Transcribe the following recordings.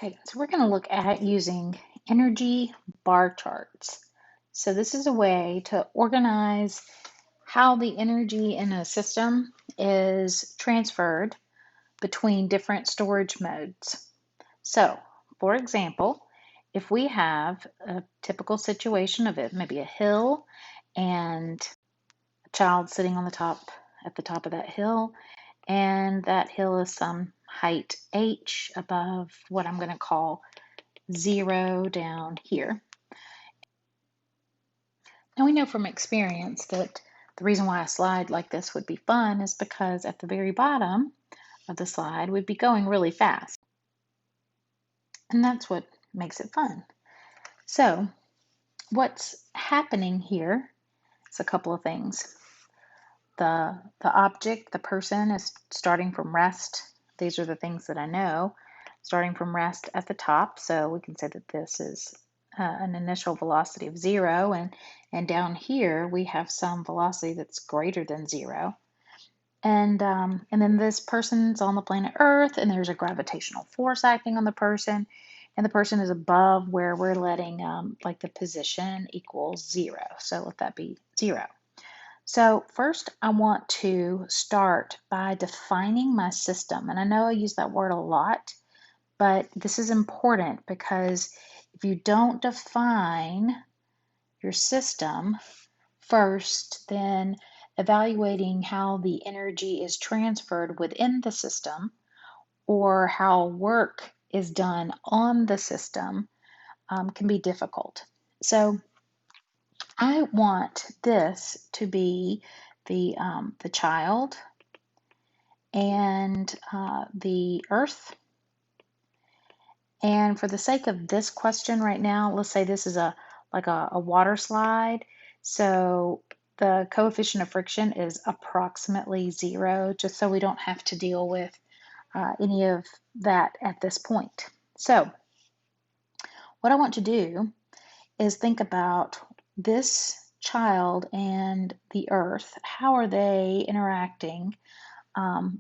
Okay, so we're going to look at using energy bar charts. So this is a way to organize how the energy in a system is transferred between different storage modes. So, for example, if we have a typical situation of it, maybe a hill and a child sitting on the top at the top of that hill, and that hill is some height h above what I'm going to call 0 down here. Now we know from experience that the reason why a slide like this would be fun is because at the very bottom of the slide we'd be going really fast. And that's what makes it fun. So what's happening here is a couple of things. The object, the person, is starting from rest. These are the things that I know. Starting from rest at the top, so we can say that this is an initial velocity of 0, and down here we have some velocity that's greater than 0. And then this person's on the planet Earth, and there's a gravitational force acting on the person, and the person is above where we're letting like the position equals 0. So let that be 0. So first I want to start by defining my system. And I know I use that word a lot, but this is important because if you don't define your system first, then evaluating how the energy is transferred within the system or how work is done on the system can be difficult. So I want this to be the child and the earth. And for the sake of this question right now, let's say this is like a water slide. So the coefficient of friction is approximately 0, just so we don't have to deal with any of that at this point. So what I want to do is think about this child and the earth. How are they interacting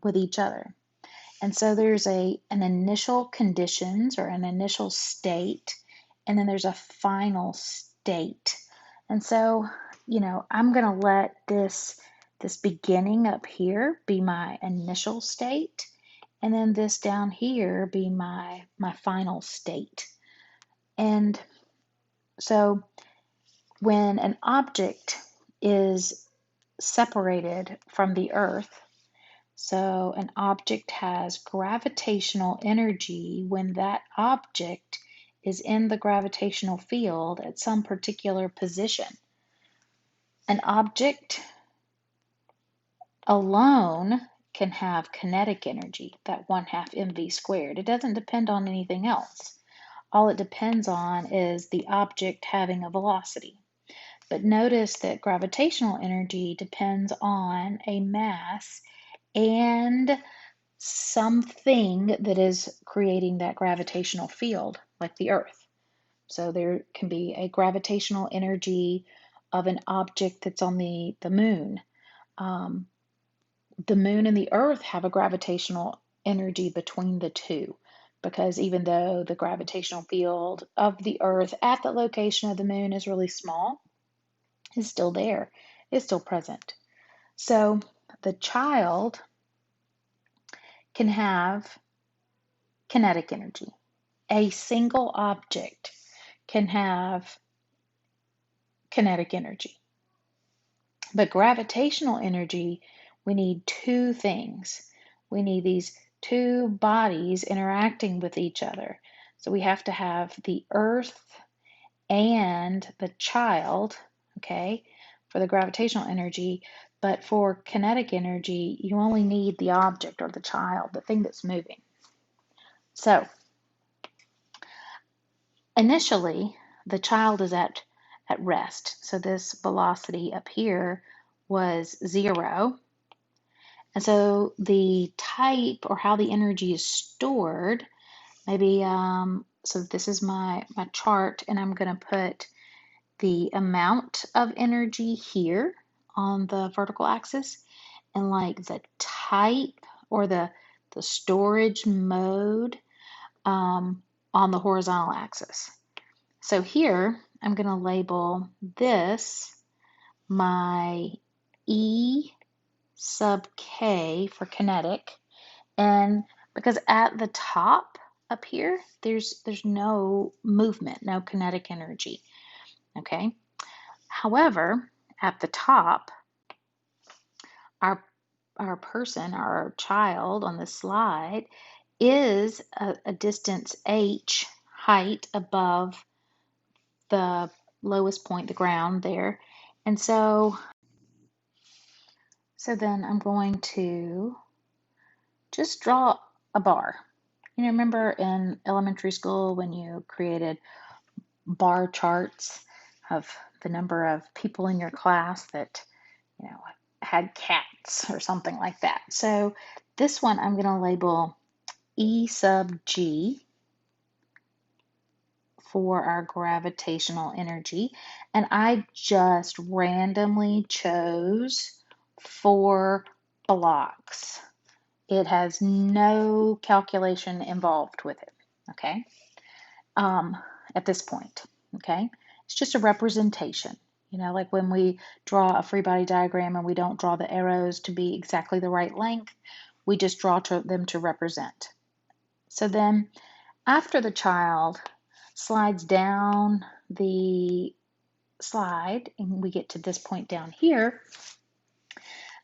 with each other? And so there's an initial conditions or an initial state, and then there's a final state. And so, I'm going to let this beginning up here be my initial state, and then this down here be my final state. And so when an object is separated from the earth, so an object has gravitational energy when that object is in the gravitational field at some particular position. An object alone can have kinetic energy, that 1/2 mv squared. It doesn't depend on anything else. All it depends on is the object having a velocity. But notice that gravitational energy depends on a mass and something that is creating that gravitational field, like the Earth. So there can be a gravitational energy of an object that's on the moon. The moon and the Earth have a gravitational energy between the two, because even though the gravitational field of the Earth at the location of the moon is really small, it's still there, it's still present. So the child can have kinetic energy. A single object can have kinetic energy. But gravitational energy, we need two things. We need these two bodies interacting with each other. So we have to have the earth and the child, okay, for the gravitational energy. But for kinetic energy, you only need the object or the child, the thing that's moving. So initially, the child is at rest. So this velocity up here was 0. And so the type or how the energy is stored, maybe, so this is my chart, and I'm going to put the amount of energy here on the vertical axis, and like the type or the storage mode on the horizontal axis. So here, I'm going to label this my E sub k for kinetic, and because at the top up here, there's no movement, no kinetic energy, okay? However, at the top, our person, our child on the slide, is a distance h height above the lowest point, the ground there. And so then I'm going to just draw a bar. You know, remember in elementary school when you created bar charts of the number of people in your class that, you know, had cats or something like that. So this one I'm going to label E sub G for our gravitational energy. And I just randomly chose 4 blocks. It has no calculation involved with it, okay, at this point, okay? It's just a representation. You know, like when we draw a free body diagram and we don't draw the arrows to be exactly the right length, we just draw them to represent. So then after the child slides down the slide and we get to this point down here,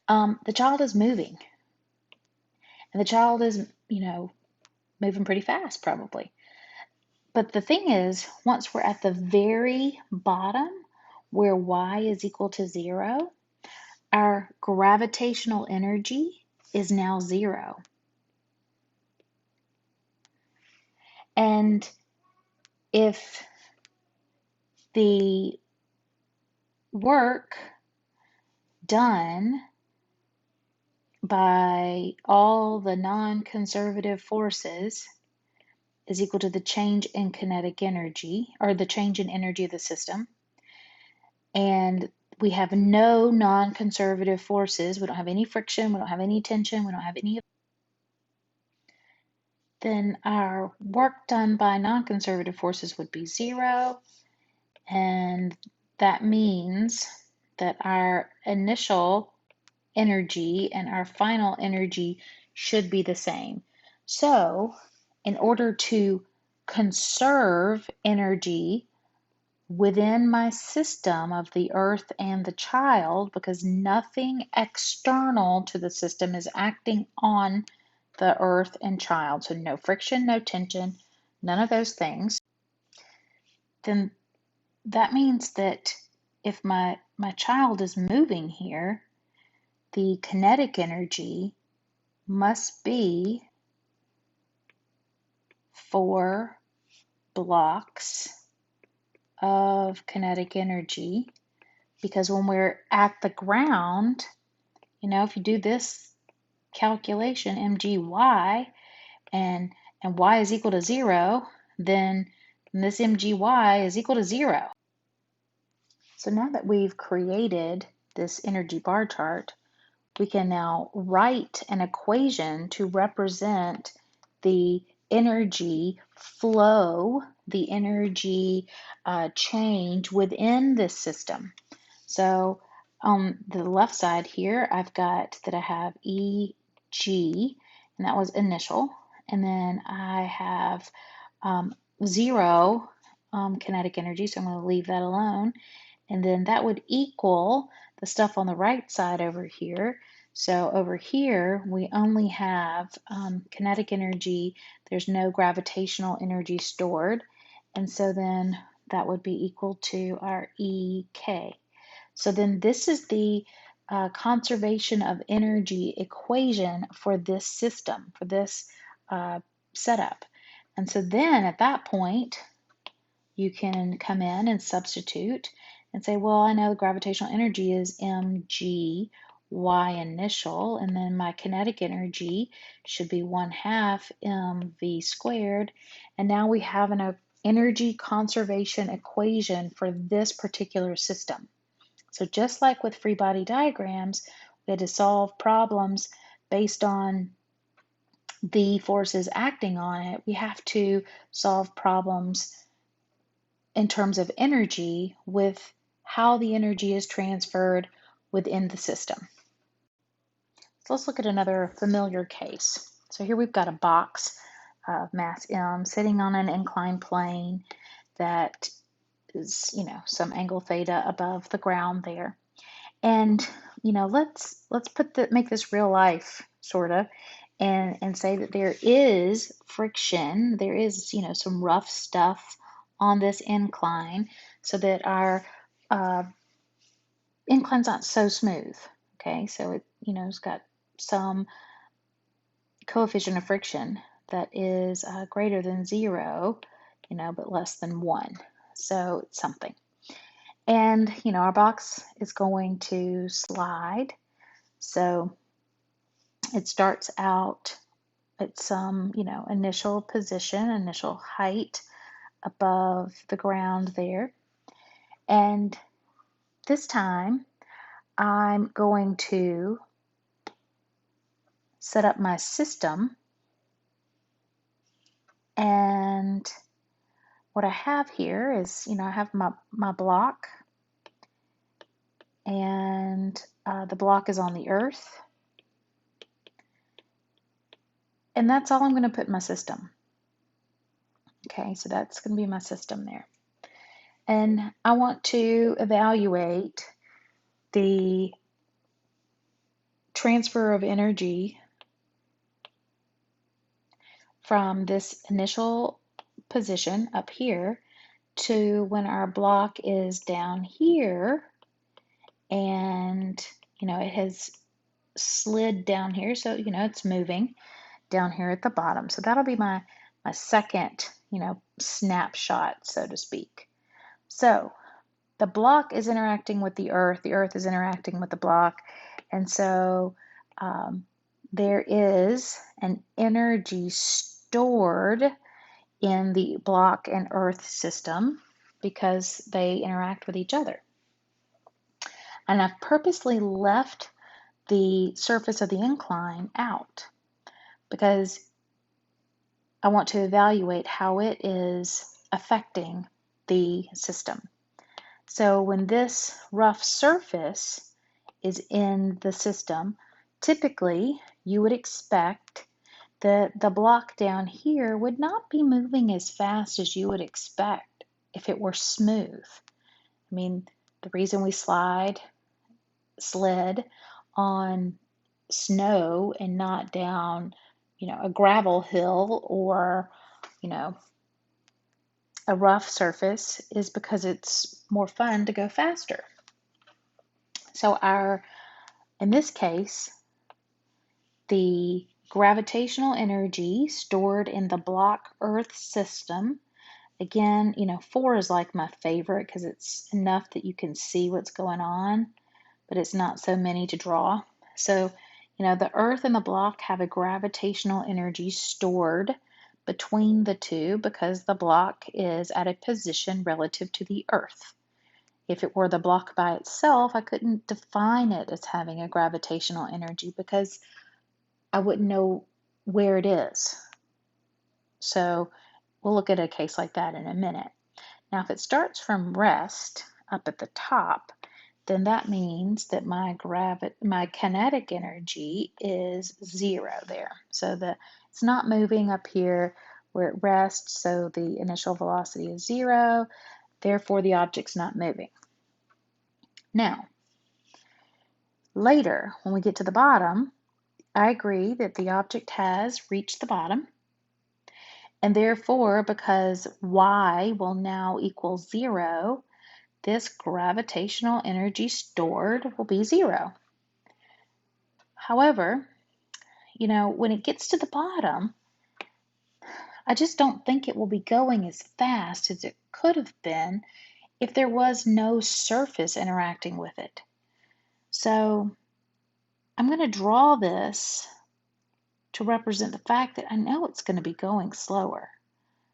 the child is moving. And the child is, you know, moving pretty fast probably. But the thing is, once we're at the very bottom where y is equal to 0, our gravitational energy is now 0. And if the work done by all the non-conservative forces is equal to the change in kinetic energy, or the change in energy of the system, and we have no non-conservative forces, we don't have any friction, we don't have any tension, we don't have any, then our work done by non-conservative forces would be 0, and that means that our initial energy and our final energy should be the same. So, in order to conserve energy within my system of the earth and the child, because nothing external to the system is acting on the earth and child, so no friction, no tension, none of those things, then that means that if my child is moving here, the kinetic energy must be 4 blocks of kinetic energy, because when we're at the ground, you know, if you do this calculation, mgy, and y is equal to 0, then this mgy is equal to 0. So now that we've created this energy bar chart, we can now write an equation to represent the energy flow, the energy change within this system. So on the left side here, I've got that I have EG, and that was initial, and then I have 0 kinetic energy, so I'm going to leave that alone. And then that would equal the stuff on the right side over here. So over here, we only have kinetic energy. There's no gravitational energy stored. And so then that would be equal to our EK. So then this is the conservation of energy equation for this system, for this setup. And so then at that point, you can come in and substitute and say, well, I know the gravitational energy is mg y initial, and then my kinetic energy should be 1/2 mv squared. And now we have an energy conservation equation for this particular system. So just like with free body diagrams, we had to solve problems based on the forces acting on it, we have to solve problems in terms of energy with how the energy is transferred within the system. So let's look at another familiar case. So here we've got a box of mass m sitting on an inclined plane that is, some angle theta above the ground there. And, let's make this real life, sort of, and say that there is friction, there is, some rough stuff on this incline so that our incline's not so smooth. Okay, so it's got some coefficient of friction that is greater than 0, but less than 1. So it's something. And, our box is going to slide. So it starts out at some, initial position, initial height above the ground there. And this time I'm going to set up my system. And what I have here is, I have my block, and the block is on the earth. And that's all I'm going to put in my system. Okay, so that's going to be my system there. And I want to evaluate the transfer of energy from this initial position up here to when our block is down here, and it has slid down here, so it's moving down here at the bottom. So that'll be my second snapshot, so to speak. So the block is interacting with the earth is interacting with the block, and so there is an energy stored in the block and earth system because they interact with each other. And I've purposely left the surface of the incline out because I want to evaluate how it is affecting the system. So when this rough surface is in the system, typically you would expect that the block down here would not be moving as fast as you would expect if it were smooth. I mean, the reason we sled on snow and not down, a gravel hill or, a rough surface is because it's more fun to go faster. So in this case, the gravitational energy stored in the block Earth system, again, 4 is like my favorite because it's enough that you can see what's going on, but it's not so many to draw. So, the Earth and the block have a gravitational energy stored between the two because the block is at a position relative to the Earth. If it were the block by itself, I couldn't define it as having a gravitational energy because I wouldn't know where it is. So we'll look at a case like that in a minute. Now, if it starts from rest up at the top, then that means that my kinetic energy is 0 there. So it's not moving up here where it rests, so the initial velocity is 0, therefore the object's not moving. Now, later, when we get to the bottom, I agree that the object has reached the bottom, and therefore, because y will now equal 0, this gravitational energy stored will be 0. However, when it gets to the bottom, I just don't think it will be going as fast as it could have been if there was no surface interacting with it. So I'm going to draw this to represent the fact that I know it's going to be going slower.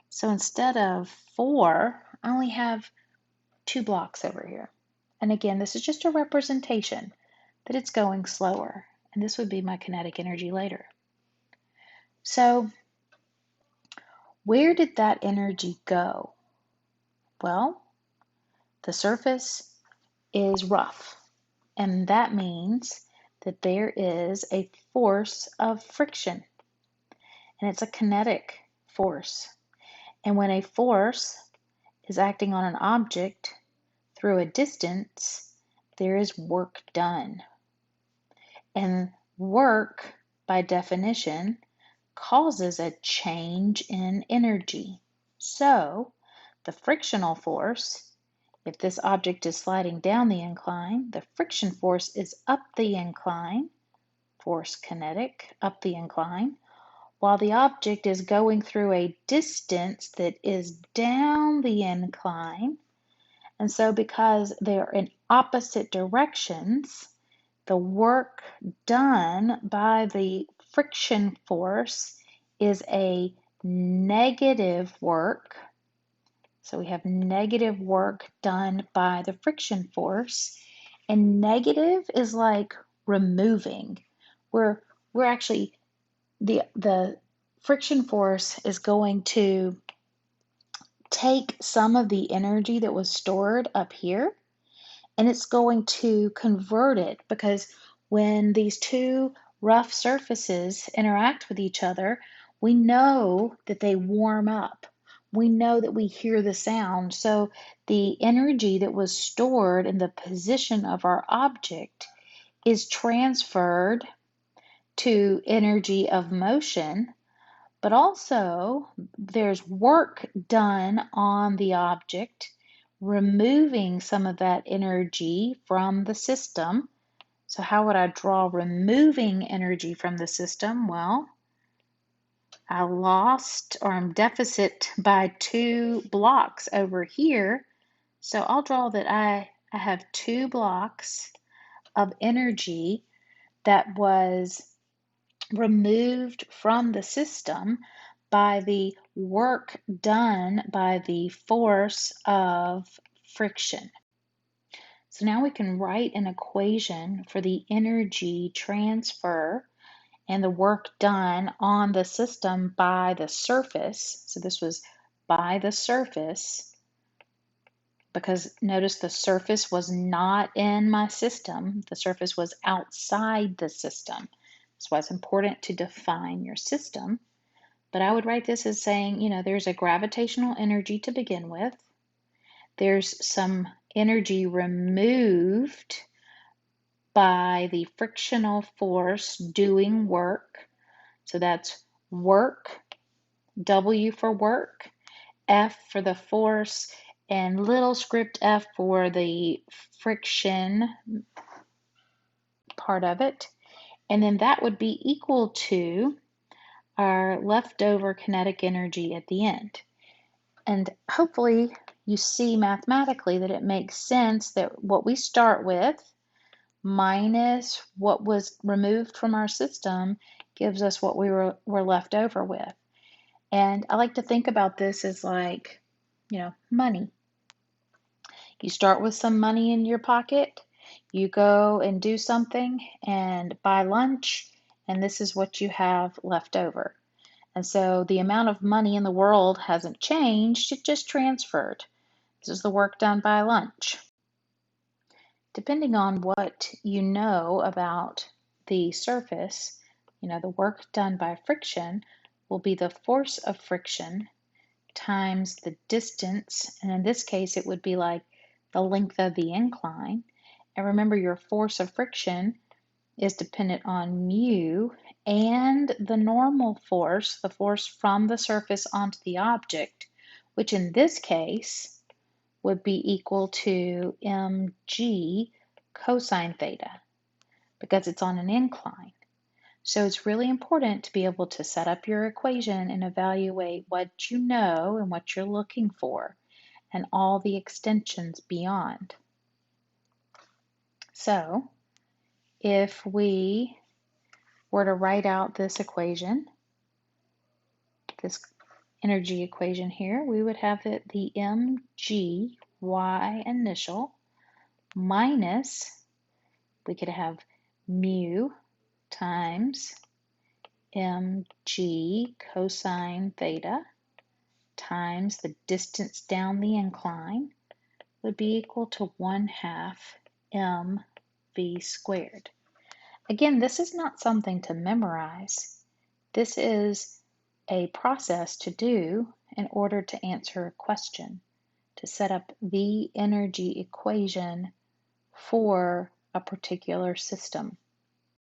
So instead of 4, I only have 2 blocks over here. And again, this is just a representation that it's going slower. And this would be my kinetic energy later. So where did that energy go? Well, the surface is rough, and that means that there is a force of friction, and it's a kinetic force. And when a force is acting on an object through a distance, there is work done. And work, by definition, causes a change in energy. So, the frictional force, if this object is sliding down the incline, the friction force is up the incline, force kinetic, up the incline, while the object is going through a distance that is down the incline. And so, because they're in opposite directions, the work done by the friction force is a negative work. So we have negative work done by the friction force. And negative is like removing. We're actually, the friction force is going to take some of the energy that was stored up here, and it's going to convert it, because when these two rough surfaces interact with each other, we know that they warm up. We know that we hear the sound. So the energy that was stored in the position of our object is transferred to energy of motion, but also there's work done on the object, removing some of that energy from the system. So how would I draw removing energy from the system? Well, I lost, or I'm deficit by 2 blocks over here. So I'll draw that I have 2 blocks of energy that was removed from the system by the work done by the force of friction. So now we can write an equation for the energy transfer and the work done on the system by the surface. So this was by the surface, because notice the surface was not in my system. The surface was outside the system. That's why it's important to define your system. But I would write this as saying, there's a gravitational energy to begin with. There's some energy removed by the frictional force doing work. So that's work, W for work, F for the force, and little script f for the friction part of it. And then that would be equal to our leftover kinetic energy at the end. And hopefully you see mathematically that it makes sense that what we start with minus what was removed from our system gives us what we were left over with. And I like to think about this as like, money. You start with some money in your pocket, you go and do something and buy lunch, and this is what you have left over. And so the amount of money in the world hasn't changed, it just transferred. This is the work done by lunch. Depending on what you know about the surface, the work done by friction will be the force of friction times the distance, and in this case it would be like the length of the incline. And remember, your force of friction is dependent on mu and the normal force, the force from the surface onto the object, which in this case would be equal to mg cosine theta, because it's on an incline. So it's really important to be able to set up your equation and evaluate what you know and what you're looking for, and all the extensions beyond. So if we were to write out this equation, this energy equation here, we would have that the mg, y initial, minus, we could have mu times mg cosine theta times the distance down the incline would be equal to 1/2 mv squared. Again, this is not something to memorize. This is a process to do in order to answer a question, to set up the energy equation for a particular system.